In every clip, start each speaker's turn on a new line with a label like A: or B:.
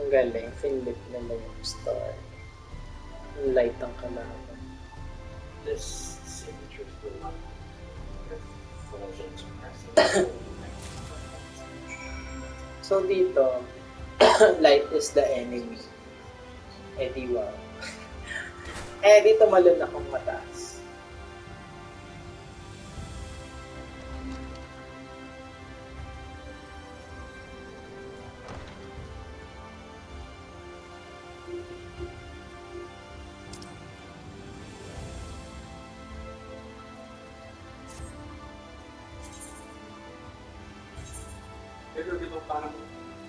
A: Ang galing, Philip nila yung story. Light ang kalaban.
B: This signature is the one with Fulgence pressing.
A: So dito, light is the enemy. Eh di wow. Eh dito malun akong mataas.
B: Pero di ba parang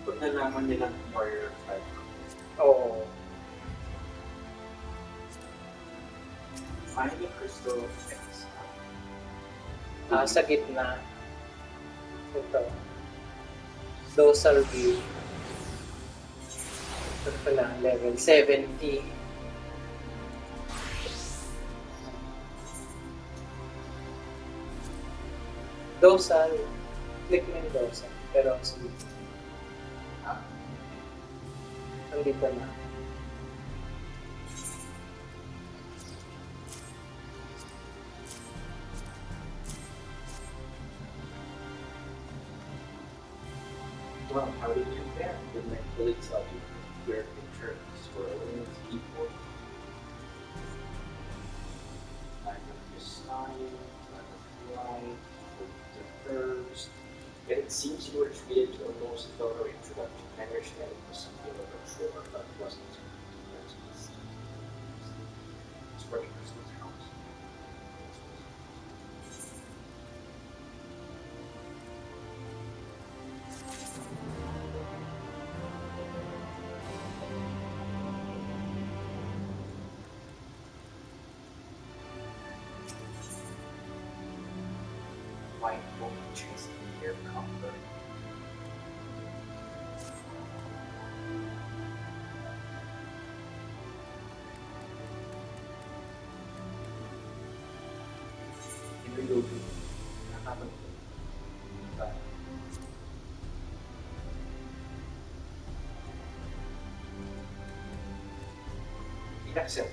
B: pag nalaman nila ng Warrior 5,
A: Oo.
B: find the crystal X.
A: Sa gitna. Ito. Dorsal view. Ito pala, level 70. Dorsal. Click mo yung dorsal. Pero sige. Nandito na.
B: Well, how do you compare? The mentally tell you where picture swirling its keyboard. Line of your sign, line of light, the curves. And it seems you were treated to a most thorough introduction. I understand it was something of a chore, but it wasn't. It's where the crystal's house. White wolf chasing near comfort. Inulubi. Nakapagod. Inaccept.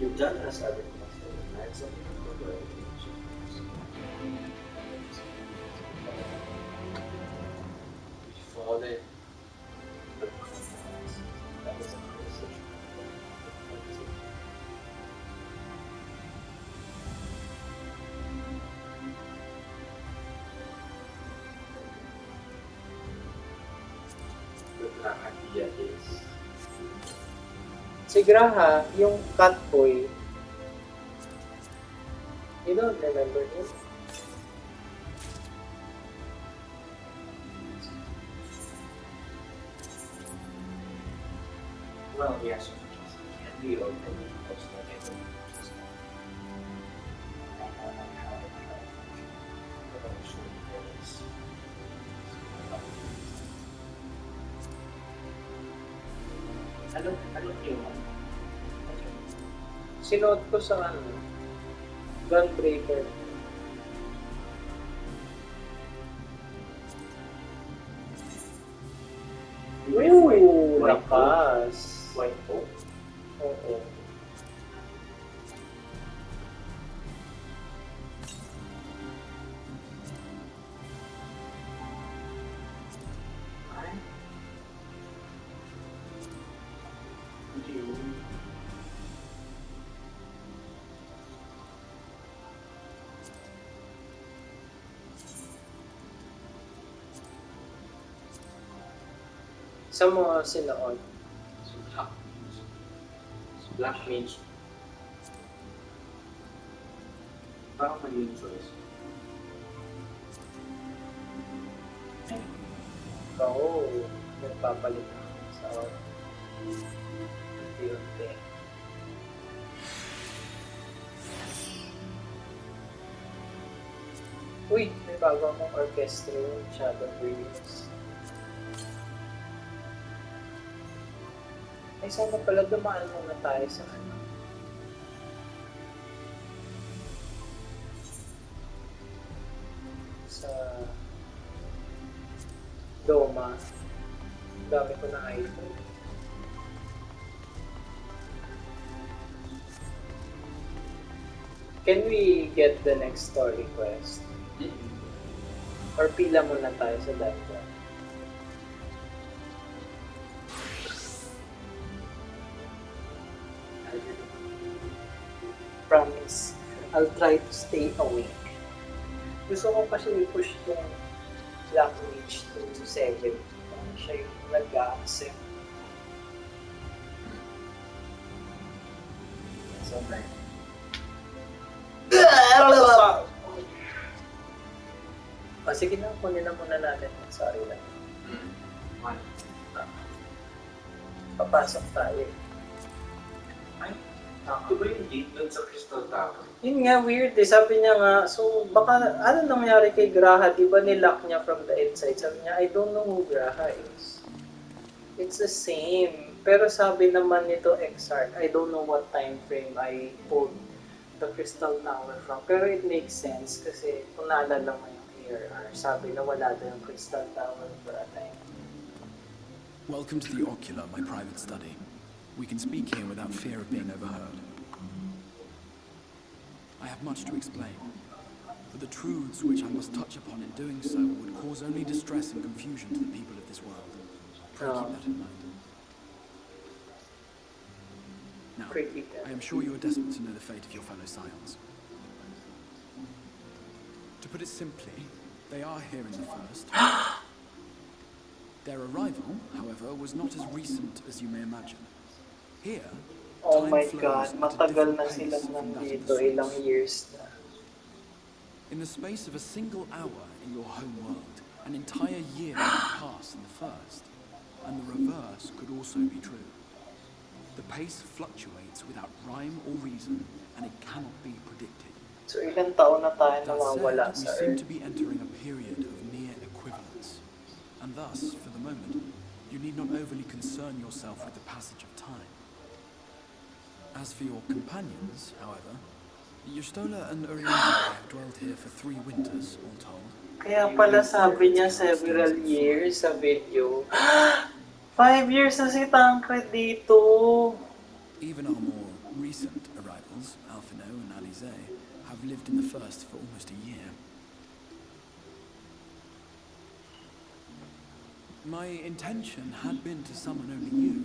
B: You've done as everyone else did. I had something to do with it. We've fallen. That was a conversation. The idea is
A: Si Graha, yung cat boy, you don't remember him?
B: well, yes, it can be open most of it. Ano yung
A: Sinuot ko sa Gunbreaker. Ooh, lakas.
B: White Oak?
A: Oo. Sa mga sinuot.
B: Black Mage. Parang mali yung choice.
A: Oo, nagpapalit ako sa unti-unti. Uy, may bago akong orchestra yung Shadow Breeze. Ay, sana pala dumaan muna tayo sa Doma. Dami ko na iPhone. Can we get the next story quest? Or pila muna tayo sa dungeon? Promise, I'll try to stay awake. Gusto ko kasi i-push yung Black Mage to 7. Siya yung nag-accept.
B: Sobrang.
A: O sige na, kunin na muna natin. Sorry lang. Papasok tayo.
B: Ay, ito ba yung gate doon sa Crystal Tower?
A: Yun nga, weird eh. Sabi niya nga, so baka ano nangyari kay Graha? Di ba nilock niya from the inside? Sabi niya, I don't know who Graha is. It's the same. Pero sabi naman nito, XIV, I don't know what time frame I pulled the Crystal Tower from. Pero it makes sense kasi kung naalala mo yung ARR, sabi na wala daw yung Crystal Tower for a time.
C: Welcome to the Ocular, my private study. We can speak here without fear of being overheard. I have much to explain, but the truths which I must touch upon in doing so would cause only distress and confusion to the people of this world. Pray keep that in mind. Now, I am sure you are desperate to know the fate of your fellow scions. To put it simply, they are here in the first. Their arrival, however, was not as recent as you may imagine. Here,
A: Oh
C: time
A: my
C: flows
A: God,
C: at a
A: matagal
C: different
A: na
C: pace
A: silang
C: from that of the
A: nandito,
C: source.
A: ilang years na.
C: In the space of a single hour in your home world, an entire year could pass in the first, and the reverse could also be true. The pace fluctuates without rhyme or reason, and it cannot be predicted.
A: So ilang taon na tayo
C: That
A: nawawala
C: said, we
A: sa
C: seem
A: Earth.
C: to be entering a period of near equivalence, and thus, for the moment, you need not overly concern yourself with the passage of time. As for your companions, however, Yustola and Urianza have dwelled here for 3 winters, all told.
A: Kaya pala sabi niya several years sa video. 5 years na si Tancred dito.
C: Even our more recent arrivals, Alphino and Alize, have lived in the first for almost a year. My intention had been to summon only you,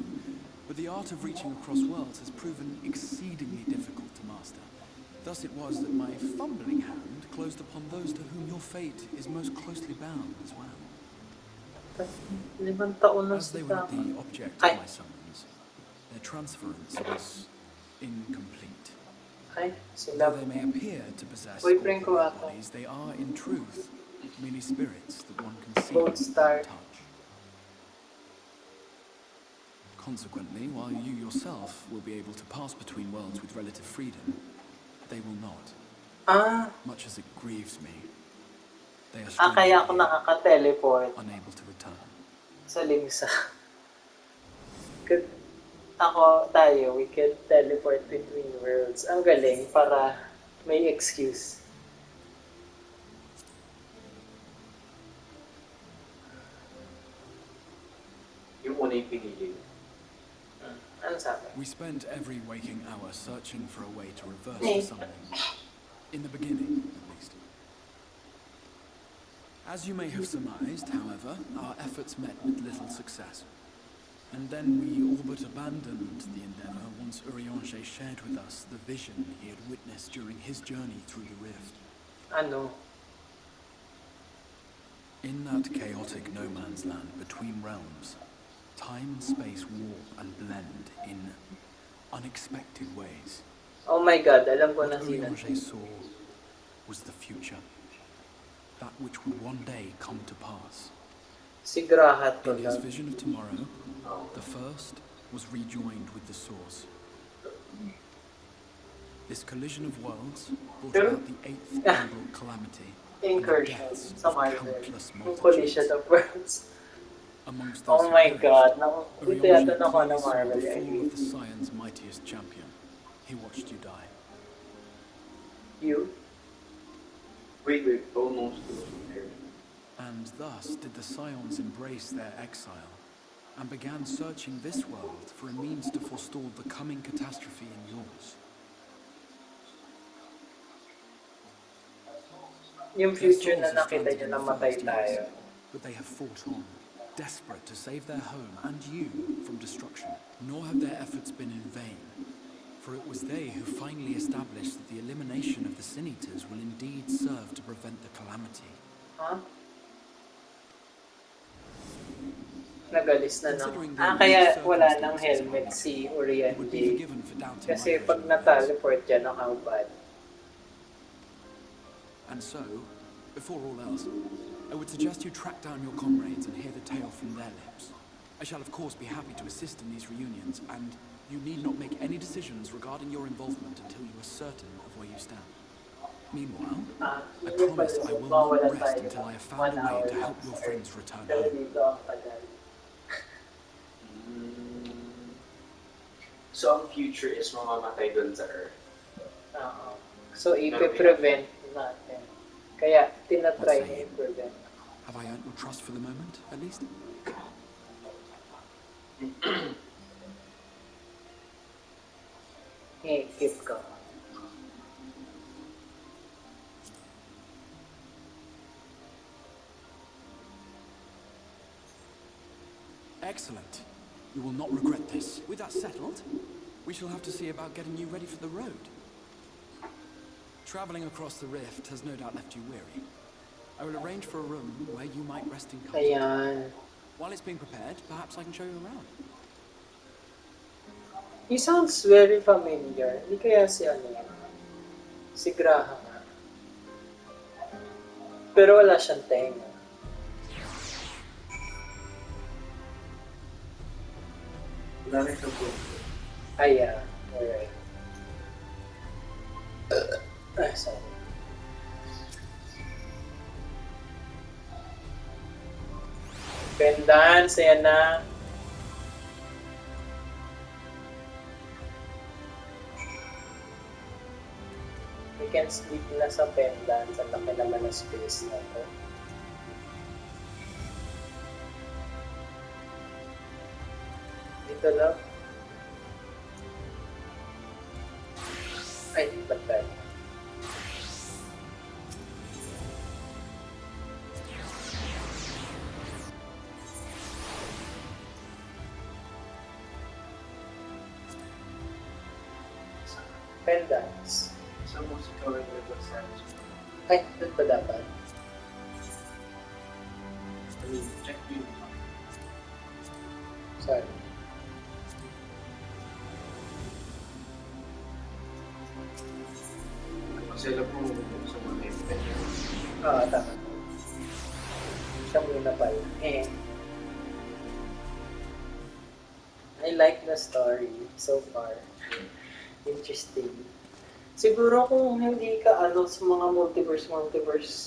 C: but the art of reaching across worlds has proven exceedingly difficult to master. Thus it was that my fumbling hand closed upon those to whom your fate is most closely bound as well.
A: 5 taon na
C: As
A: si
C: they were not
A: Tancred.
C: the object of my summons, their transference was incomplete.
A: Ay, sila.
C: Though they may appear to possess
A: Boyfriend ko
C: corporeal
A: ata.
C: bodies, they are in truth merely spirits that one can see
A: Gold star.
C: and touch. Consequently, while you yourself will be able to pass between worlds with relative freedom, they will not.
A: Ah,
C: Much as it grieves me, they are
A: kaya ako
C: strangely
A: nakaka-teleport
C: unable to return.
A: sa Limsa. We can teleport between worlds. Ang galing para may excuse.
B: Yung una yung pinili.
A: Ano sabi?
C: We spent every waking hour searching for a way to reverse
A: Hey.
C: the summoning. In the beginning, at least. As you may have surmised, however, our efforts met with little success. And then we all but abandoned the endeavor once Urianger shared with us the vision he had witnessed during his journey through the rift.
A: Ano?
C: In that chaotic no man's land between realms, time and space warp and blend in unexpected ways.
A: Oh my God, alam ko na
C: What
A: sila.
C: Urianger saw was the future. That which would one day come to pass.
A: Si Graha to
C: In his
A: lang.
C: vision of tomorrow, the first was rejoined with the source. This collision of worlds brought about the 8th emerald calamity and the
A: Incursion
C: deaths
A: sa
C: of
A: Marvel.
C: countless
A: Yung collision
C: multitudes.
A: of worlds.
C: Amongst those
A: Oh
C: who
A: my
C: perished,
A: God. Ito yata
C: Urianger
A: na ako
C: clearly
A: ng
C: saw
A: Marvel.
C: the fall of the Scion's mightiest champion. He watched you die.
A: You?
B: Wait, almost there.
C: And thus did the Scions embrace their exile, and began searching this world for a means to forestall the coming catastrophe in yours.
A: Yung
C: Their
A: future na
C: souls are
A: nakita
C: stranded
A: nyo
C: in the
A: namatay
C: forest,
A: tayo.
C: yes, but they have fought on, desperate to save their home and you from destruction. Nor have their efforts been in vain, for it was they who finally established that the elimination of the Sin Eaters will indeed serve to prevent the calamity.
A: Huh? Nagalis na
C: Considering
A: naman.
C: the
A: Kaya
C: unique
A: wala nang
C: circumstances of our
A: helmet
C: mission,
A: si
C: you
A: Urian
C: would be
A: J.
C: forgiven for doubting my
A: Kasi
C: vision
A: pag
C: of things.
A: na-teleport dyan, how bad.
C: And so, before all else, I would suggest you track down your comrades and hear the tale from their lips. I shall of course be happy to assist in these reunions, and you need not make any decisions regarding your involvement until you are certain of where you stand. Meanwhile, I promise I will not rest until I have found a way to help your friends return
A: Pero
C: home.
A: dito ang tagal.
B: So, ang future is mamamatay dun sa Earth.
A: Oo. So, ipe-prevent natin. Kaya, tinatry
C: What say
A: na
C: you?
A: i-prevent.
C: Have I earned your trust for the moment, at least?
A: Keep ka.
C: Excellent. You will not regret this. With that settled, we shall have to see about getting you ready for the road. Traveling across the rift has no doubt left you weary. I will arrange for a room where you might rest in comfort.
A: Ayan.
C: While it's being prepared, perhaps I can show you around.
A: He sounds very familiar. Hindi kaya si ano yan? Si Graham. Pero wala siyang tenga.
B: Wala rin sa book.
A: Ayan. Alright. Sorry. Pendants, ayan na. We can sleep na sa pendants. Ang laki naman ng space na to. Dito lang. Ay, ba't tayo? Pendants.
B: Sa musical level sense.
A: Ay, doon ba dapat?
B: I mean, check yun.
A: Sorry.
B: Kasi alam mo sa mga event.
A: Oo, tama. Siya muna pala. I like the story so far. Interesting. Siguro kung hindi ka sa mga multiverse,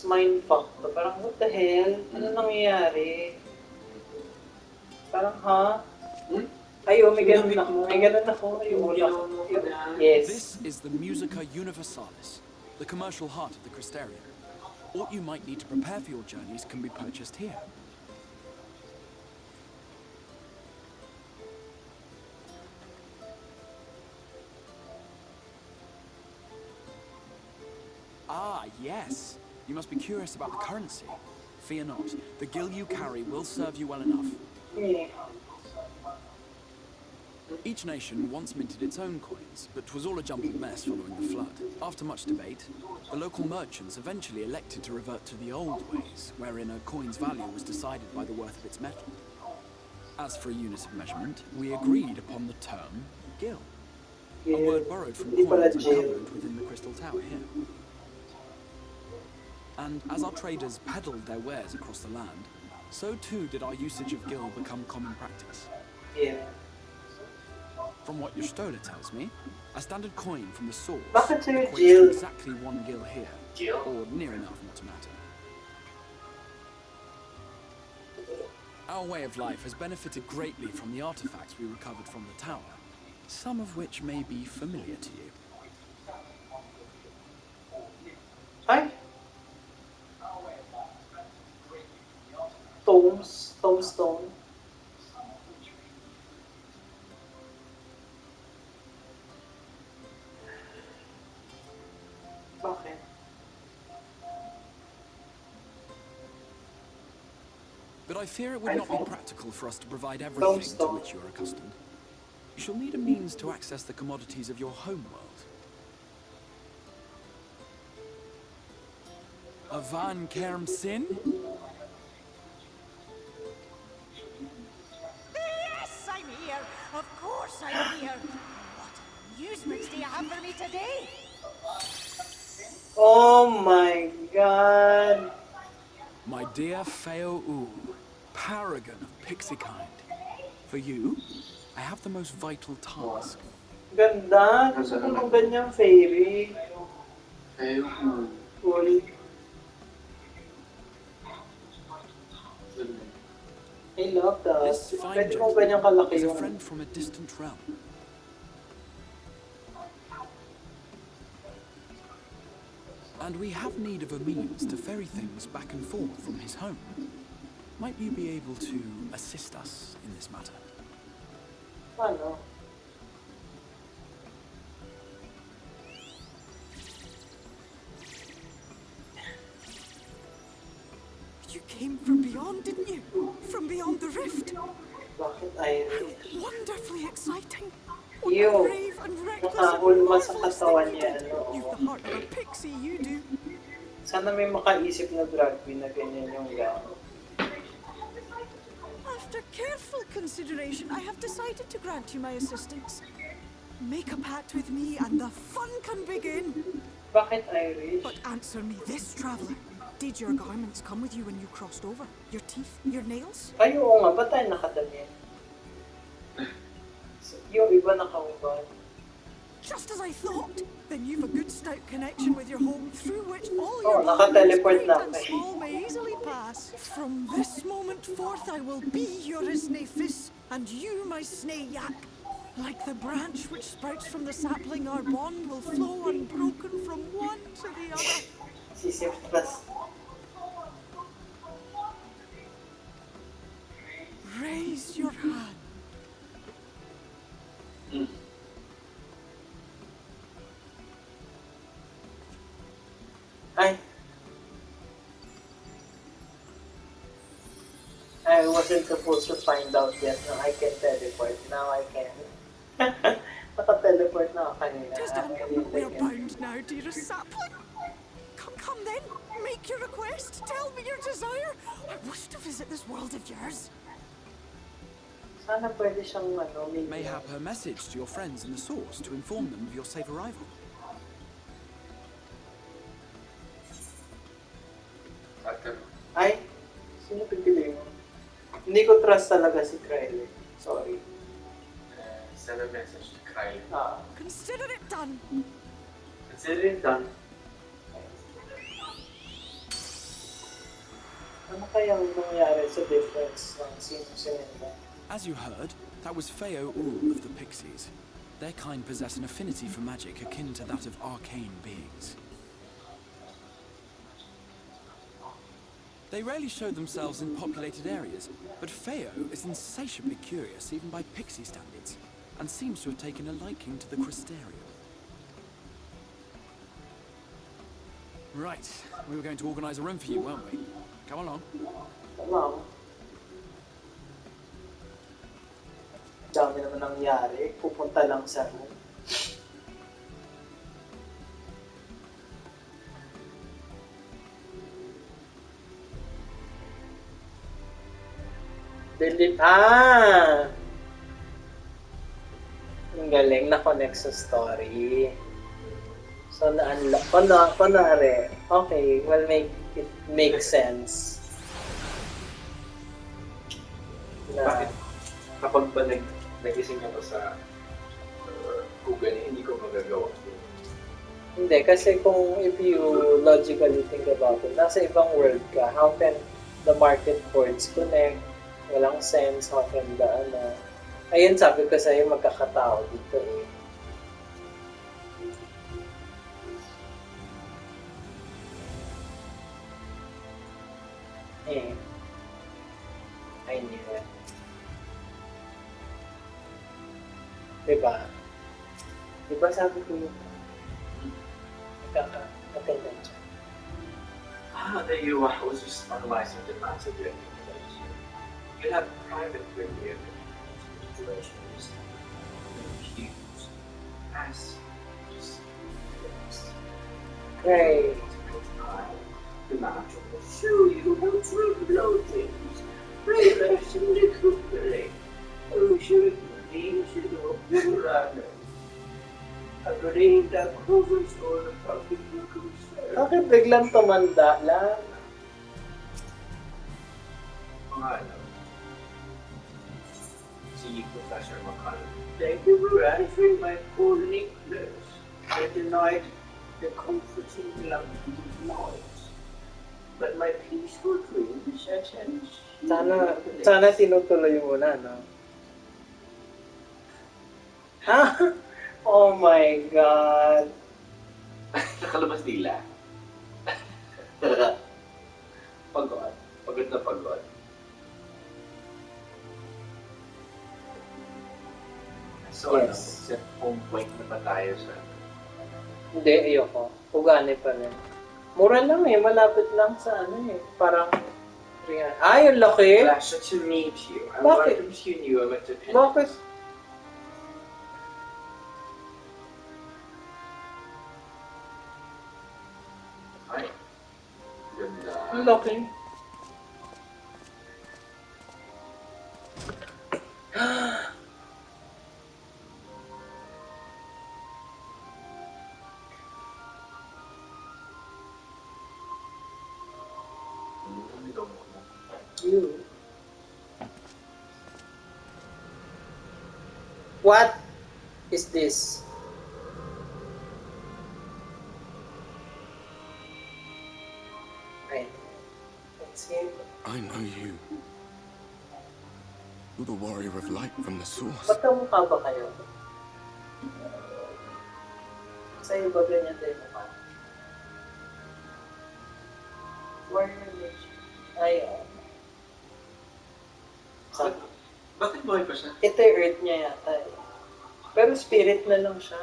A: mindfuck to. Parang, what the hell? Ano nangyayari? Parang, ha? Ay, may ganun ako. May ganun ako. Yes.
C: This is the Musica Universalis, the commercial heart of the Crystarium. What you might need to prepare for your journeys can be purchased here. Ah, yes. You must be curious about the currency. Fear not. The gil you carry will serve you well enough. Each nation once minted its own coins, but 'twas all a jumbled mess following the flood. After much debate, the local merchants eventually elected to revert to the old ways, wherein a coin's value was decided by the worth of its metal. As for a unit of measurement, we agreed upon the term gil, a word borrowed from coins uncovered within the Crystal Tower here. And as our traders peddled their wares across the land, so too did our usage of gil become common practice.
A: Yeah.
C: From what your stola tells me, a standard coin from the source
A: Bakit sa'yo,
C: equates
A: Jill?
C: to exactly 1 gil here,
B: Gil?
C: or near enough, not to matter. Our way of life has benefited greatly from the artifacts we recovered from the tower, some of which may be familiar to you.
A: Ay? Tombstone. Bakit?
C: But I fear it would not be practical for us to provide everything to which you are accustomed. You shall need a means to access the commodities of your home world. A Van Kerm Sin?
D: Yes, I'm here. Of course I'm here. What amusements do you have for me today?
A: Oh my god.
C: My dear Feo Ul, paragon of pixie kind. For you, I have the most vital task.
A: Ganda. Gusto ko ng ganyang fairy. Cool. I love that.
C: This fine
A: Pwede mo ganyang
C: gentleman
A: kalaki
C: is a
A: yun.
C: friend from a distant realm. And we have need of a means to ferry things back and forth from his home. Might you be able to assist us in this matter?
A: Ano?
E: You came from beyond, didn't you? From beyond the rift.
A: Bakit Irish?
E: Wonderfully exciting.
A: Ew.
E: Brave and reckless and
A: Nakahulma sa
E: marvelous
A: katawan
E: thing you
A: niya.
E: did.
A: Ano?
E: You've the heart of a pixie, you do.
A: Sana may makaisip na drag queen na ganyan yung gown.
E: After careful consideration, I have decided to grant you my assistance. Make a pact with me and the fun can begin.
A: Bakit Irish?
E: But answer me this, traveler. Did your garments come with you when you crossed over? Your teeth? Your nails?
A: Ay, oo nga. Ba't tayo nakadamit? Yung iba nakahubad.
E: Just as I thought. Then you've a good stout connection with your home through which all
A: Oh,
E: your
A: naka-teleport
E: great
A: na
E: and
A: ako eh.
E: small may easily pass. From this moment forth I will be your Isnefis, and you my Snayak. Like the branch which sprouts from the sapling, our bond will flow unbroken from one to the other.
A: Sisip plus.
E: Raise your hand.
A: Ay. I wasn't supposed to find out yet na I can teleport. Now I can. Naka-teleport na ako kanina.
E: Tis done. We're bound now, dearest sapling. Come then. Make your request. Tell me your desire. I wish to visit this world of yours.
A: Sana pwede siyang ano,
C: Mayhap her message to your friends in the source to inform them of your safe arrival.
A: Ay, sino pipili mo? Hindi ko trust talaga si Krylie. Sorry.
B: Send a message to Kylie.
E: Consider it done.
A: Consider it done. Ano kayang nangyari sa difference ng sino sinenda?
C: As you heard, that was Feo Ul of the Pixies. Their kind possess an affinity for magic akin to that of arcane beings. They rarely show themselves in populated areas, but Feo is insatiably curious even by pixie standards, and seems to have taken a liking to the Crystarium. Right, we were going to organize a room for you, weren't we? Come along.
A: Tama. Dami naman nangyari. Pupunta lang sa room. Delete. Ang galing na connect sa story. So, na-unlock. Kunwari. Okay, well, it makes sense.
B: Bakit? Kapag ba nag-ising ako sa Google, hindi ko magagawa.
A: Hindi, kasi kung if you logically think about it, nasa ibang world ka, how can the market boards connect? Walang sense, how can the ano? Ayun, sabi ko sa'yo, magkakatao dito eh. I Diba? Diba sabi ko yung nagkaka-attendant siya.
B: There you are. I was just analyzing the maths of your information. You have private review of the situations accused as just
A: Right.
B: the manager will show you how to upload things. Relax and recuperate. Oh, should be should open agreeing that covers all the public concern.
A: Bakit biglang tumanda lang?
B: See, Professor McCullough. Thank you for answering my poor Nicholas. I denied the comforting language of noise. But my peaceful dreams at
A: Sana tinutuloy mo na, no? Ha? Oh my God.
B: Nakalabas nila. Pagod. Pagod na pagod. So,
A: Yes.
B: set home point na ba tayo sa...
A: Hindi, ayoko. Ugani pa rin. Mura lang eh. Malapit lang sa ano eh. Parang... Ay, ang laki!
B: Pleasure to meet you. I
A: Bakit?
B: welcome you knew I went to Penn.
A: Bakit?
B: Ay. Ganda.
A: Ang laki. You. What is this? Right. Let's see.
C: I know you. You're the warrior of light from the source.
A: Magkamukha ba kayo? Sa'yo ba ganyan din mukha? Where is ay,
B: Bakit buhay pa siya?
A: ito yung earth niya yata eh. Pero spirit na lang siya.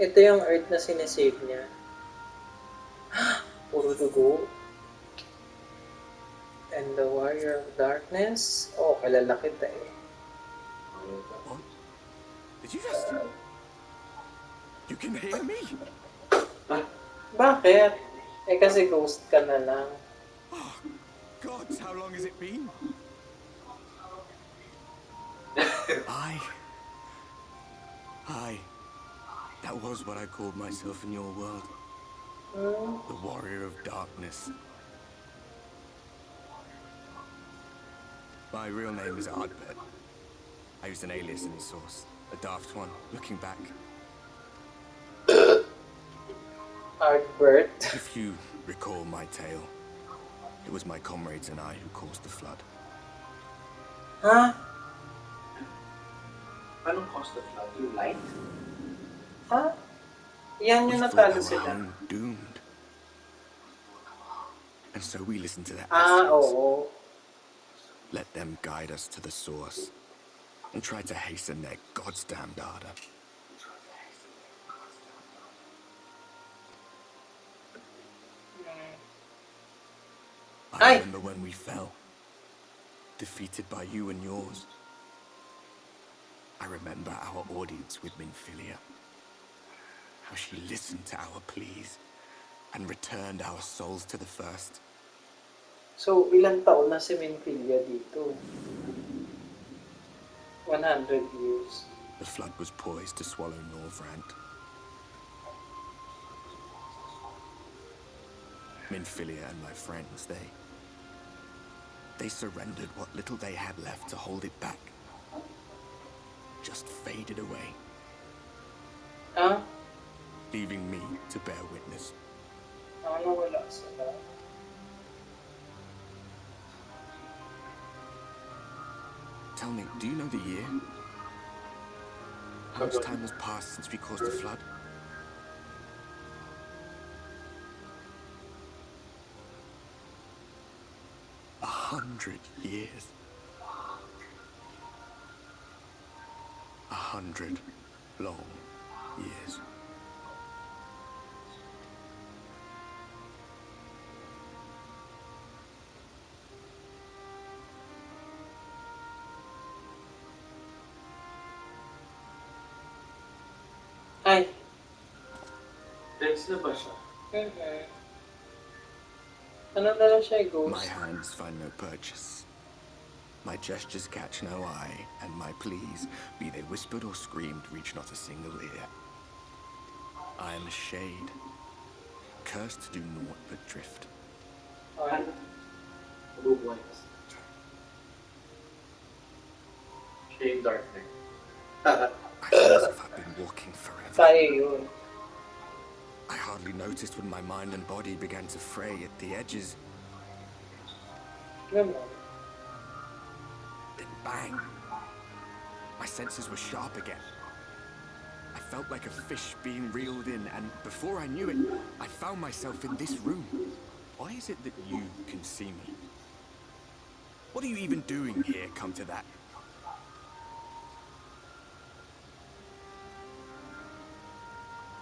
A: Ito yung earth na sinesave niya. Puro dugo. And the warrior of darkness. Oh, kilala kita eh.
C: What? Did you just... You can hear me?
A: Bakit? Eh kasi ghost ka na lang.
C: Oh, gods, how long has it been? That was what I called myself in your world. The warrior of darkness. My real name is Ardbert. I used an alias in the source, a daft one, looking back.
A: Ardbert.
C: If you recall my tale, it was my comrades and I who caused the flood.
A: Ha?
B: Anong cost of flood? You light?
A: Ha? Yan
C: We
A: yung
C: thought
A: natalo
C: our
A: sila.
C: home doomed. And so we listened to their
A: Ah,
C: estimates,
A: oo.
C: let them guide us to the source, and tried to hasten their god's damned ardor. I
A: Ay!
C: remember when we fell, defeated by you and yours. I remember our audience with Minfilia, how she listened to our pleas and returned our souls to the first.
A: So, ilang taon na si Minfilia dito? 100 years.
C: The flood was poised to swallow Norvrant. Minfilia and my friends, they surrendered what little they had left to hold it back. Just faded away,
A: Ah?
C: leaving me to bear witness.
A: Ano wala sila?
C: Tell me, do you know the year? How much time has passed since we caused the flood? $100 years.
F: 100 long years.
A: Ay.
B: Dex na ba siya?
A: Ano na lang siya, ghost?
F: My hands find no purchase. My gestures catch no eye, and my pleas, be they whispered or screamed, reach not a single ear. I am a shade, cursed to do naught but drift.
A: Ay.
B: Mabubuhay ka sa Shame Darkness.
F: I feel as if I've been walking forever.
A: Tayo yun.
F: I hardly noticed when my mind and body began to fray at the edges.
A: Naman.
F: Then bang! My senses were sharp again. I felt like a fish being reeled in, and before I knew it, I found myself in this room. Why is it that you can see me? What are you even doing here, come to that?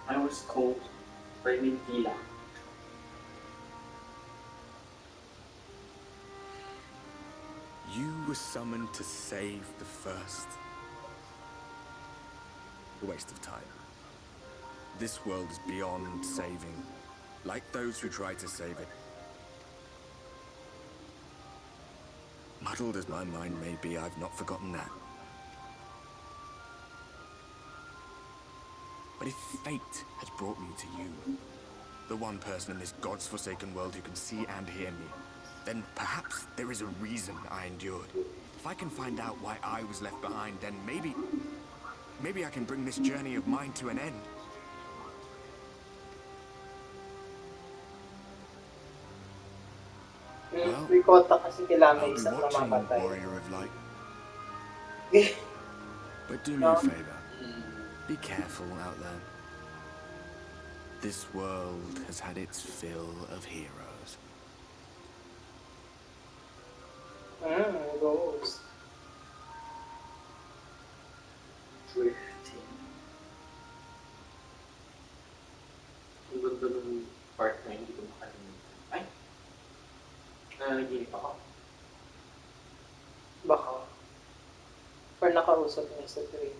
B: I was cold, burning tila.
F: You were summoned to save the first. A waste of time. This world is beyond saving, like those who try to save it. Muddled as my mind may be, I've not forgotten that. But if fate has brought me to you, the one person in this God's forsaken world who can see and hear me, then perhaps there is a reason I endured. If I can find out why I was left behind, then maybe I can bring this journey of mine to an end.
A: May kota kasi kailangan
F: I'll be
A: isang
F: watching,
A: namamatay.
F: Warrior of Light. But do me a favor. Be careful out there. This world has had its fill of heroes.
A: Ghost.
B: Drifting. Ang ganda nung part na hindi ko makalimutan. Ay! Nanaginip ako.
A: Baka. Or nakausap niya sa dream.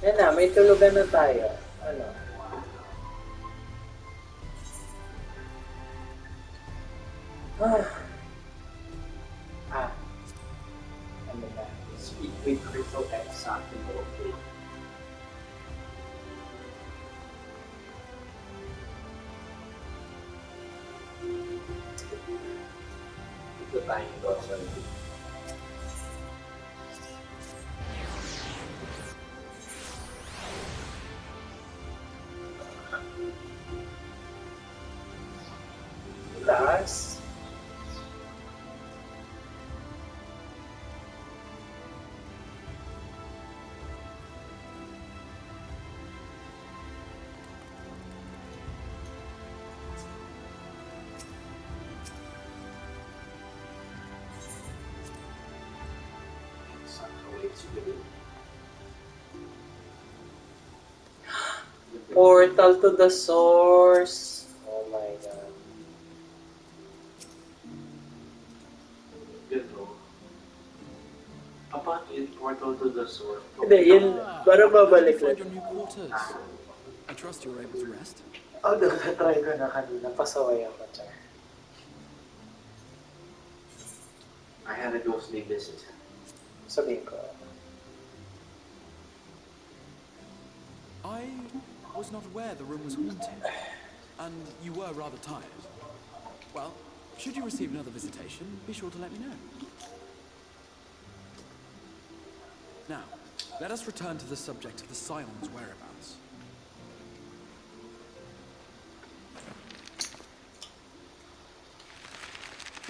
A: Yan na, may tulugan na tayo. Ano?
B: Ano na? Speak with Crystal X sa ating okay. Ito tayong dorsal.
A: Taas. Portal to the source. Oh my god.
B: Gano. Apa yun? Portal to the source.
A: Hindi, yun. Para babalik
C: Find
A: lang.
C: your new quarters. I trust you're able to rest.
A: Oh, try ko na kanina. Pasaway ako, Char.
B: I had a ghostly visit.
A: Sabihin ko.
C: I was not aware the room was haunted, and you were rather tired. Well, should you receive another visitation, be sure to let me know. Now, let us return to the subject of the Scion's whereabouts.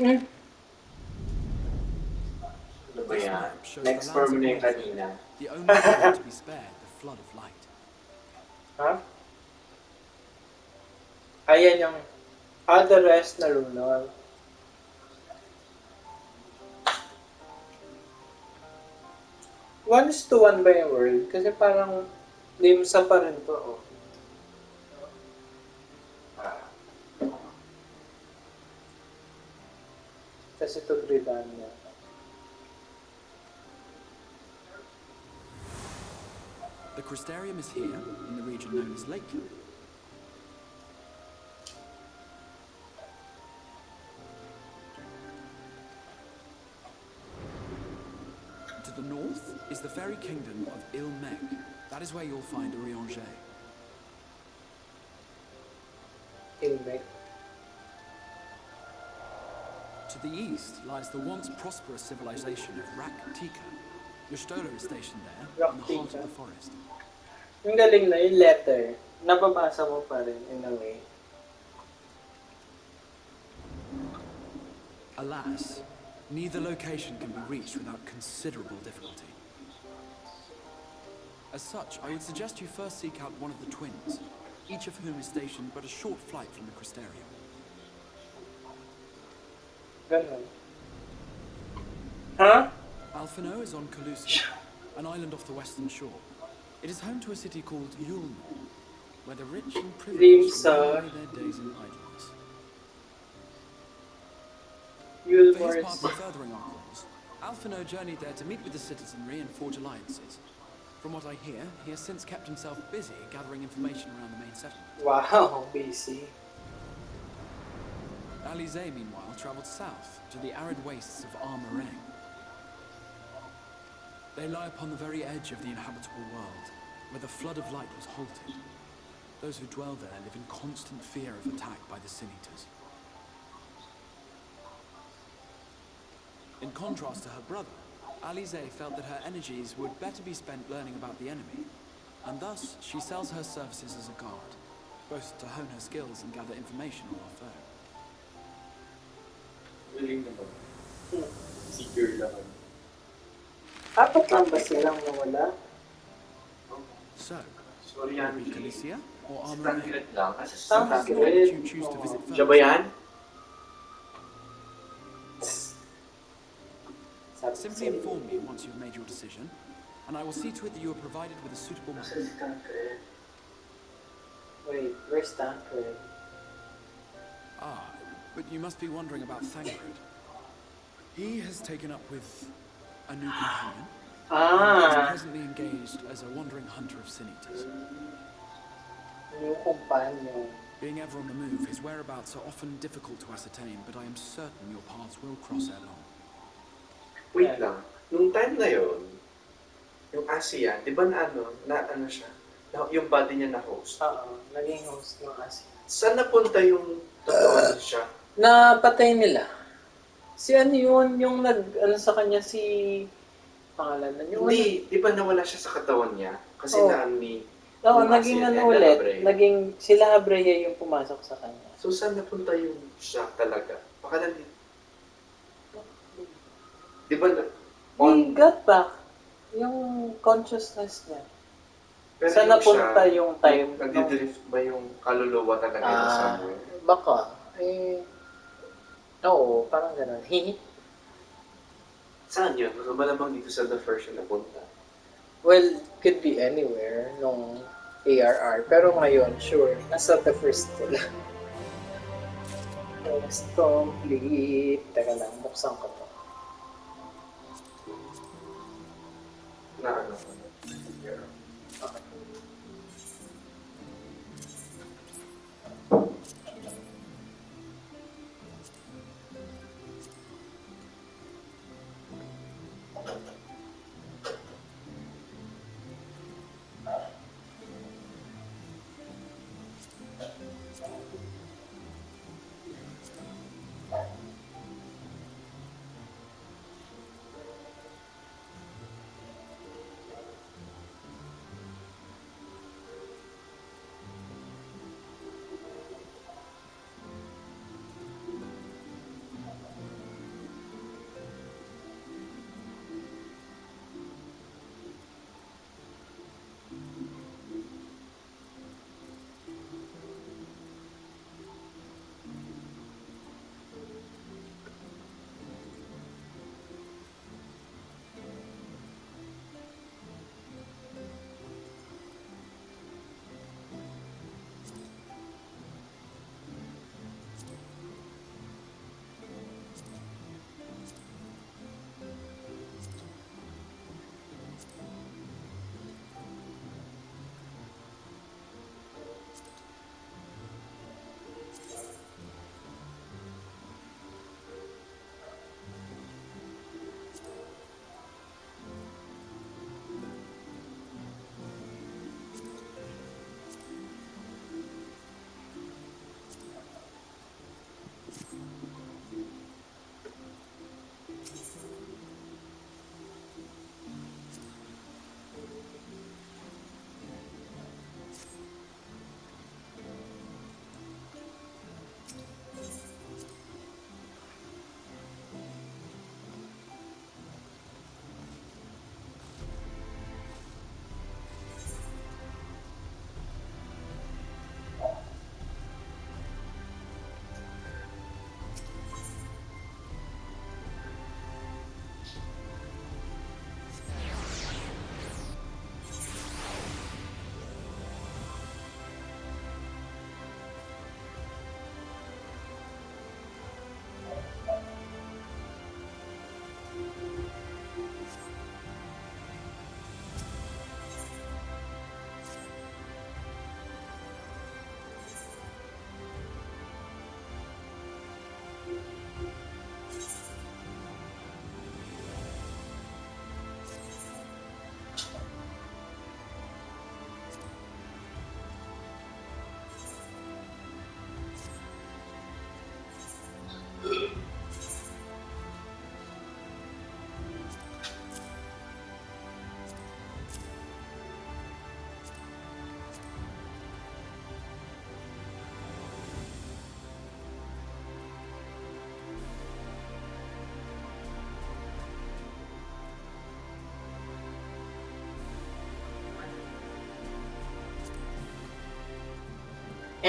A: Hmm.
B: Ano ba
C: This
B: yan?
C: map shows the
B: Next
C: lands
B: form
C: of
B: na yung
C: Northmen,
B: kanina.
C: the only planet to be spared the flood of light.
A: Ha? Ayan yung other rest na runal. One is to one ba yung world? Kasi parang limsa pa rin to. Oh. Kasi ito gridan niya.
C: The Crystarium is here, in the region known as Lakeland. To the north is the fairy kingdom of Ilmec. That is where you'll find Urianger.
A: Ilmec.
C: To the east lies the once prosperous civilization of Raktika. Your Stola is stationed there, in the heart of the forest.
A: Yung galing na yung letter, nababasa mo pa rin in a way.
C: Alas, neither location can be reached without considerable difficulty. As such, I would suggest you first seek out one of the twins, each of whom is stationed but a short flight from the Crystarium.
A: Ganun. Huh?
C: Alphino is on Calusia, an island off the western shore. It is home to a city called Yulm, where the rich and privileged while away their days in idleness. For his part in furthering our cause, Alphino journeyed there to meet with the citizenry and forge alliances. From what I hear, he has since kept himself busy gathering information around the main settlement.
A: Wow, busy.
C: Alize, meanwhile, travelled south to the arid wastes of Armarang. They lie upon the very edge of the inhabitable world, where the flood of light was halted. Those who dwell there live in constant fear of attack by the Sin-Eaters. In contrast to her brother, Alize felt that her energies would better be spent learning about the enemy, and thus she sells her services as a guard, both to hone her skills and gather information on our foe.
B: Galing naman. Secure naman.
A: Apat lang ba silang nawala?
C: So,
B: Sorry,
C: will it be
B: Angie.
C: Calicia or
B: Sa
C: Armarang?
B: Tancred lang. Kasi
A: Tama.
B: sa
C: Which
B: Tancred.
C: planet you choose to visit
B: Siya ba
C: first?
B: yan?
C: Simply inform me once you've made your decision, and I will see to it that you are provided with a suitable map.
B: Sa Tancred.
A: Wait, where's Tancred?
C: Ah, but you must be wondering about Thancred. He has taken up with a new companion, and is
A: Ah,
C: presently engaged as a wandering hunter of sin-eaters.
A: new companion.
C: Being ever on the move, his whereabouts are often difficult to ascertain, but I am certain your paths will cross ere long.
B: Wait lang. Nung time na yon, yung ASEAN, di ba na ano siya? Yung body niya na host.
A: Oo, naging host ng Asia.
B: Saan napunta yung totoo siya?
A: Napatay nila. Si ano yun, yung ano sa kanya si pangalanan yun.
B: Hindi, di ba nawala siya sa katawan niya? Kasi
A: Oo.
B: ni
A: Oo,
B: yung
A: naging
B: ASEAN
A: ano
B: and
A: ulit,
B: Labre.
A: naging sila Habreya yung pumasok sa kanya.
B: So saan napunta yung siya talaga? Baka nandito. Di ba na,
A: He got back yung consciousness niya.
B: pero
A: Saan
B: yung
A: napunta
B: siya,
A: yung time?
B: Nagdidrift ba yung kaluluwa talaga niya somewhere?
A: Baka. Oo, parang gano'n.
B: Saan yun? Ano ba namang dito sa the first yung napunta?
A: Well, could be anywhere nung ARR. Pero ngayon, sure, nasa the first sila. First complete. Teka lang, buksan ko to.
B: Na ano? Yeah.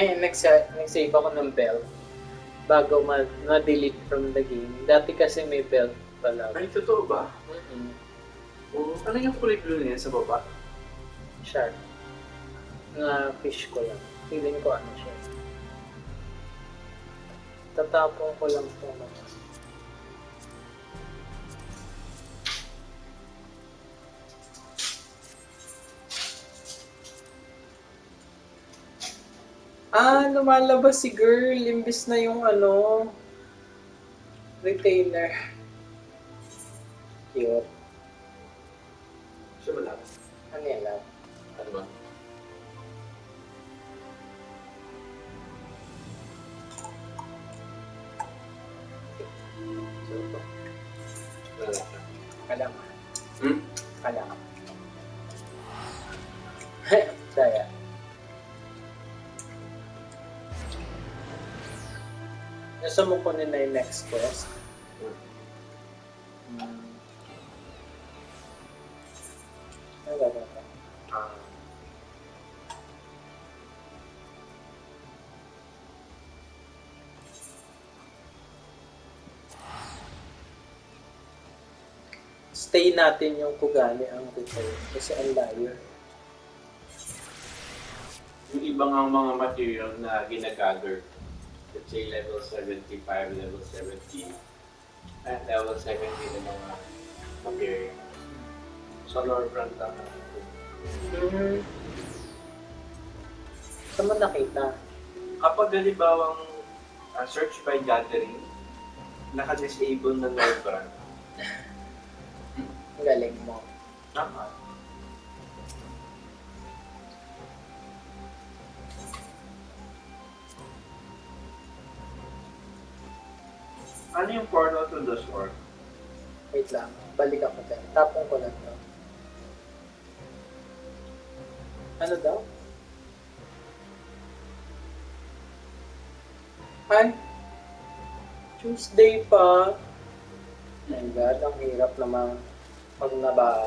A: Nag-save ako ng belt bago ma-delete from the game. Dati kasi may belt pala.
G: Ay, totoo ba?
A: Mm-mm.
G: Oo. Ano yung kulay blue niya sa baba?
A: Shark. Na fish ko lang. Feeling ko ano siya. Tatapon ko lang ito naman. Lumalabas si girl imbis na yung retainer. Cute.
G: Siya malapit.
A: Ano yan lang?
G: Ano ba?
A: So, ito.
G: Lalaki.
A: Kalaman.
G: Hmm?
A: Kalaman. Saya. Nasa mo kunin na yung next quest. Ano gagawin ka? Stay natin yung Kugani ang retail kasi ang layo.
G: Yung ibang ang mga material na ginagather, let's say level 75, level 70, at level 70 na mga material. Sa lower front lang.
A: Saan mo nakita?
G: Kapag halimbawang search by gathering, naka-disable na lower front.
A: Ang galing mo.
G: Tama. Ano yung portal to the sword?
A: Wait lang. Balik ako dyan. Tapong ko lang to. Ano daw? Ay! Tuesday pa. My God, ang hirap naman pag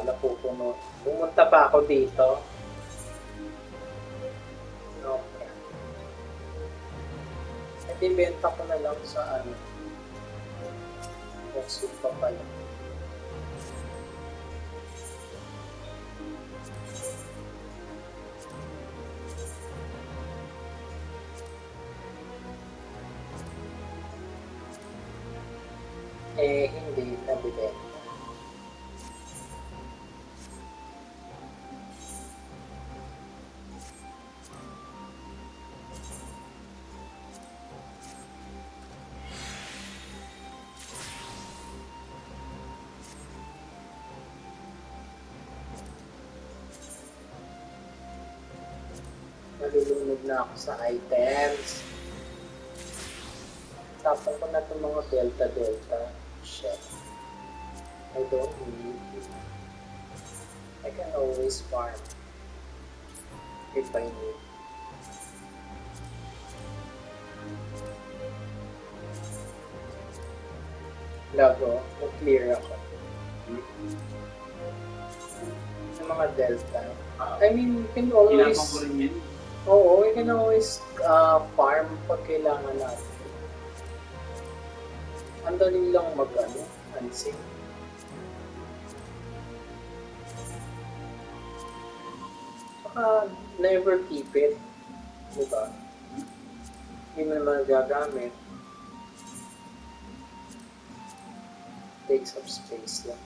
A: napupuno. Pumunta pa ako dito. Okay. Hindi benta ko na lang sa next week pa pala. Hindi nabibenta. Nalulunod na ako sa items. Tapon ko na itong mga delta. Shit. don't need it. I can always farm if I need. Lago, mag-clear ako. Sa mga delta. I mean, you can always...
G: Ginagawa ko rin yun.
A: Oo, you can always farm pag kailangan natin. Ang dali lang unsing. Saka, never keep it. Diba? Hindi mo naman gagamit. Takes up space lang.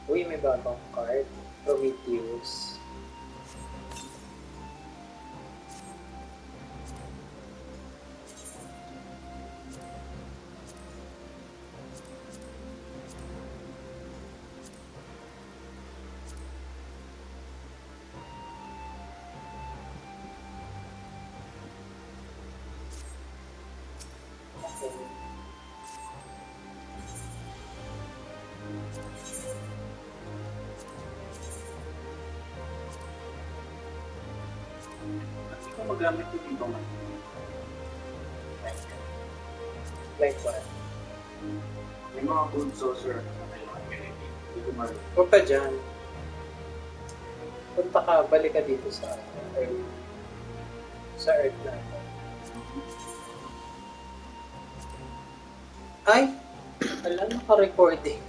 A: Uy, may bagong card. Prometheus. Okay.
G: Hindi ko magamit yung ibang
A: Like what?
G: may mga gold saucer na kailangan ganito. Hindi ko marunong.
A: Huwag ka dyan. Punta ka, balik ka dito sa Earth. Sa Earth na ito. Ay! Alam, naka-recording.